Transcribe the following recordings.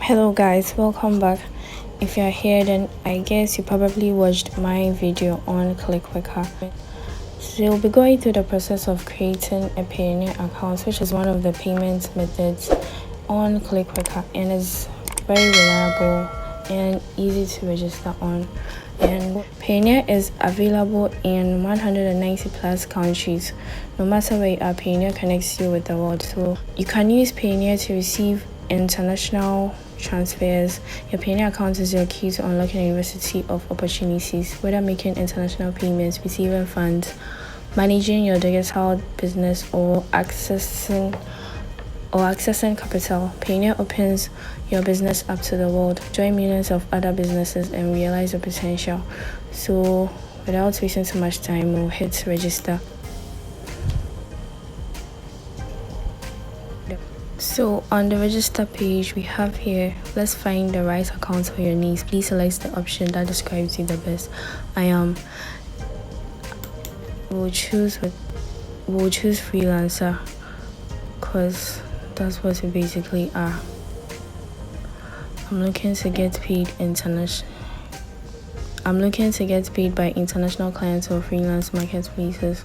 Hello guys, welcome back. If you're here, then I guess you probably watched my video on ClickWorker. So you'll be going through the process of creating a Payoneer account, which is one of the payment methods on ClickWorker, and it's very reliable and easy to register on. And Payoneer is available in 190 plus countries. No matter where you are, Payoneer connects you with the world. So you can use Payoneer to receive international transfers. Your Payoneer account is your key to unlocking a university of opportunities, whether making international payments, receiving funds, managing your digital business, or accessing capital. Payoneer opens your business up to the world. Join millions of other businesses and realize your potential. So without wasting too much time, we'll hit register. So on the register page, we have here, let's find the right account for your needs. Please select the option that describes you the best. We'll choose freelancer, because that's what we basically are. I'm looking to get paid by international clients or freelance marketplaces.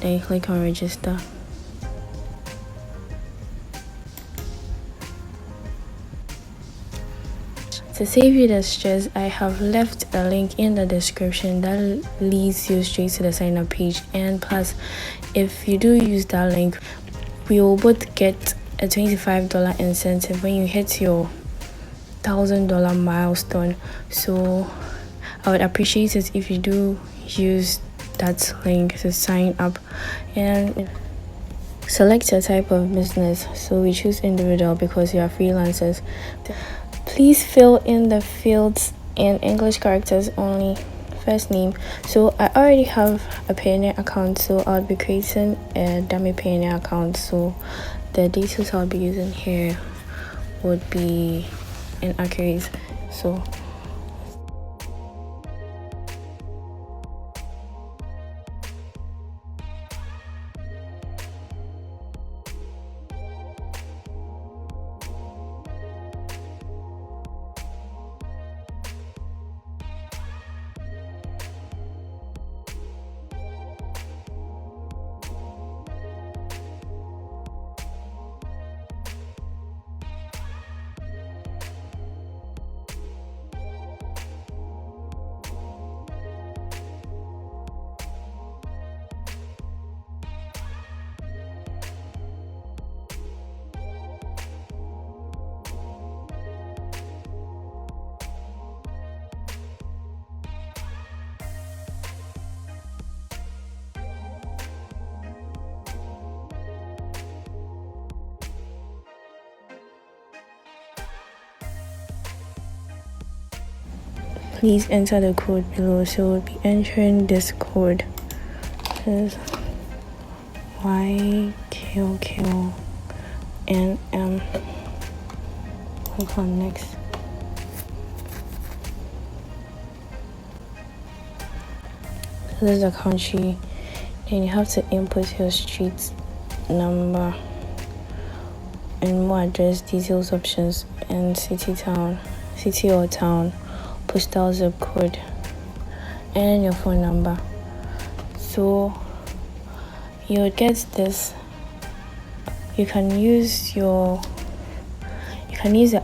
Then click on register. To save you the stress, I have left a link in the description that leads you straight to the sign up page. And plus, if you do use that link, we will both get a $25 incentive when you hit your $1,000 milestone. So I would appreciate it if you do use that link to sign up. And select your type of business. So we choose individual because you are freelancers. Please fill in the fields in English characters only. First name. So I already have a Payoneer account, so I'll be creating a dummy Payoneer account. So the details I'll be using here would be inaccurate. So please enter the code below. So we'll be entering this code. This is YQQNM. Click on next. So this is the country. Then you have to input your street number and more address details options and city or town, postal zip code, and your phone number. So you would get this. You can use the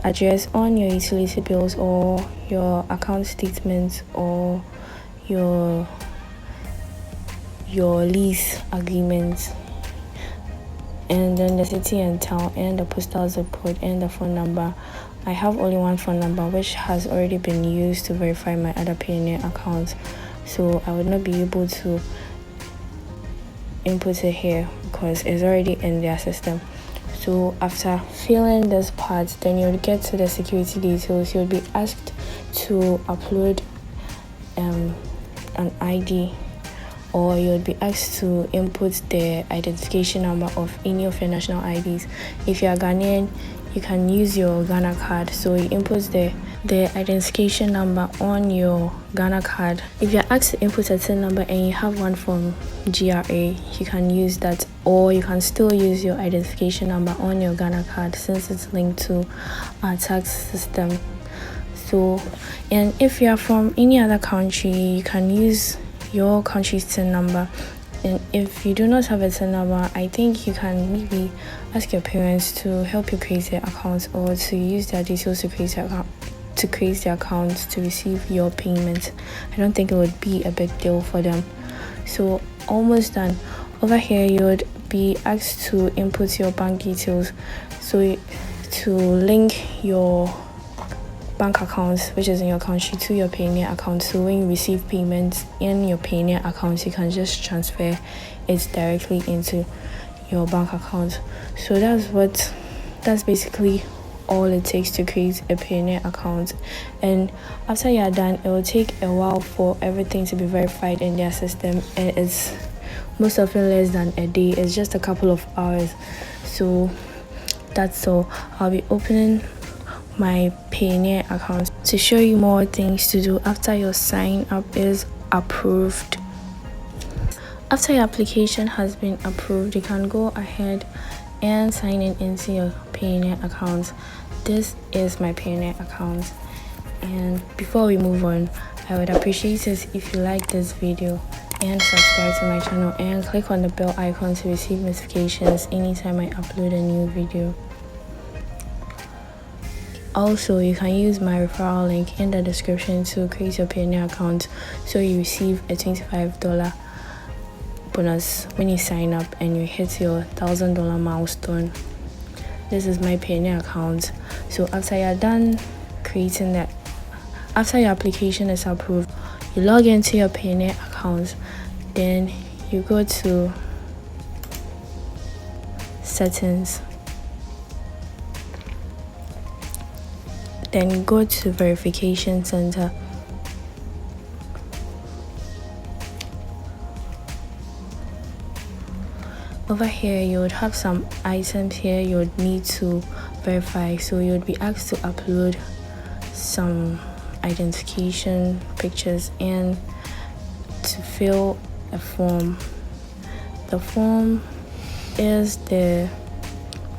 address on your utility bills or your account statements or your lease agreements, and then the city and town and the postal zip code and the phone number. I have only one phone number which has already been used to verify my other Payoneer accounts, so I would not be able to input it here because it's already in their system. So after filling this part, then you'll get to the security details. You'll be asked to upload an ID, or you'll be asked to input the identification number of any of your national IDs. If you are Ghanaian, you can use your Ghana card. So you input the identification number on your Ghana card. If you're asked to input a TIN number and you have one from GRA, you can use that, or you can still use your identification number on your Ghana card since it's linked to our tax system. So, and if you are from any other country, you can use your country's TIN number. And if you do not have a TIN number, I think you can maybe ask your parents to help you create their account, or to use their details to create their account to receive your payment. I don't think it would be a big deal for them. So almost done. Over here, you would be asked to input your bank details. So to link your bank accounts, which is in your country, to your Payoneer account. So when you receive payments in your Payoneer account, you can just transfer it directly into your bank account. So that's basically all it takes to create a Payoneer account. And after you're done, it will take a while for everything to be verified in their system, and it's most often less than a day. It's just a couple of hours. So that's all. I'll be opening my Payoneer account to show you more things to do after your sign up is approved. After your application has been approved, you can go ahead and sign in into your Payoneer account. This is my Payoneer account, and before we move on, I would appreciate it if you like this video and subscribe to my channel and click on the bell icon to receive notifications anytime I upload a new video. Also, you can use my referral link in the description to create your Payoneer account, so you receive a $25 bonus when you sign up and you hit your $1,000 milestone. This is my Payoneer account. So after you're done creating that, after your application is approved, you log into your Payoneer account, then you go to settings, then go to verification center. Over here, you would have some items here you would need to verify. So you would be asked to upload some identification pictures and to fill a form. The form is the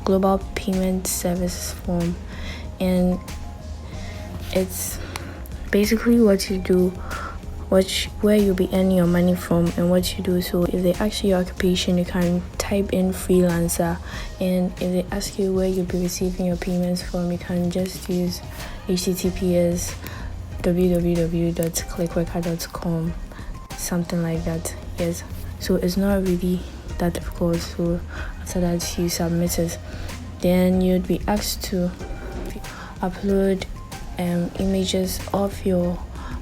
Global Payment Service form, and it's basically what you do, where you'll be earning your money from, and what you do. So if they ask you your occupation, you can type in freelancer, and if they ask you where you'll be receiving your payments from, you can just use https www.clickworker.com, something like that. Yes, so it's not really that difficult. So after that, you submit it, then you'd be asked to upload images of your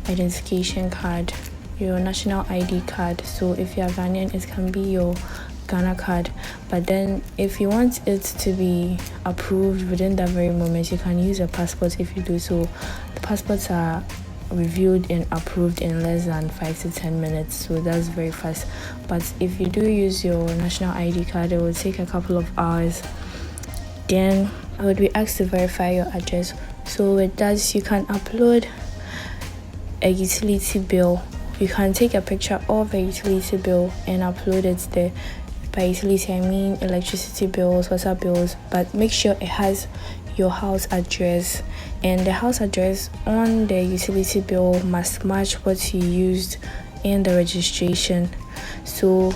identification card, your national ID card. So if you're Ghanaian, it can be your Ghana card, but then if you want it to be approved within that very moment, you can use a passport. If you do so, the passports are reviewed and approved in less than 5 to 10 minutes, so that's very fast. But if you do use your national ID card, it will take a couple of hours. Then I would be asked to verify your address. So with that, you can upload a utility bill. You can take a picture of a utility bill and upload it there. By utility, I mean electricity bills, water bills, but make sure it has your house address, and the house address on the utility bill must match what you used in the registration. So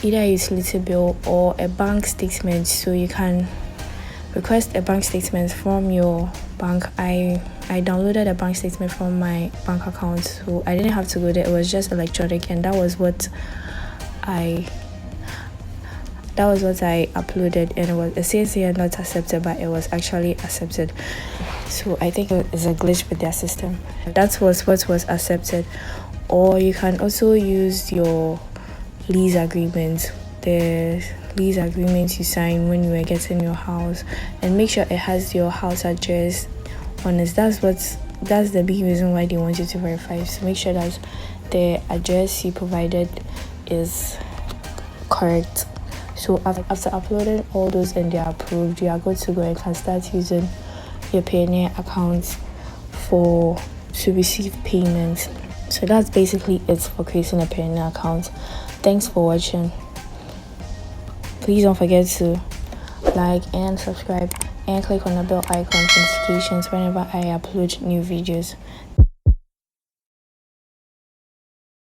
either a utility bill or a bank statement. So you can request a bank statement from your bank. I downloaded a bank statement from my bank account, so I didn't have to go there. It was just electronic, and that was what I uploaded, and it says here not accepted, but it was actually accepted. So I think it's a glitch with their system. That was what was accepted. Or you can also use your lease agreement, the lease agreement you sign when you were getting your house, and make sure it has your house address on it. That's the big reason why they want you to verify. So make sure that the address you provided is correct. So after uploading all those and they are approved, you are good to go and can start using your Payoneer account to receive payments. So that's basically it for creating a Payoneer account. Thanks for watching. Please don't forget to like and subscribe and click on the bell icon for notifications whenever I upload new videos.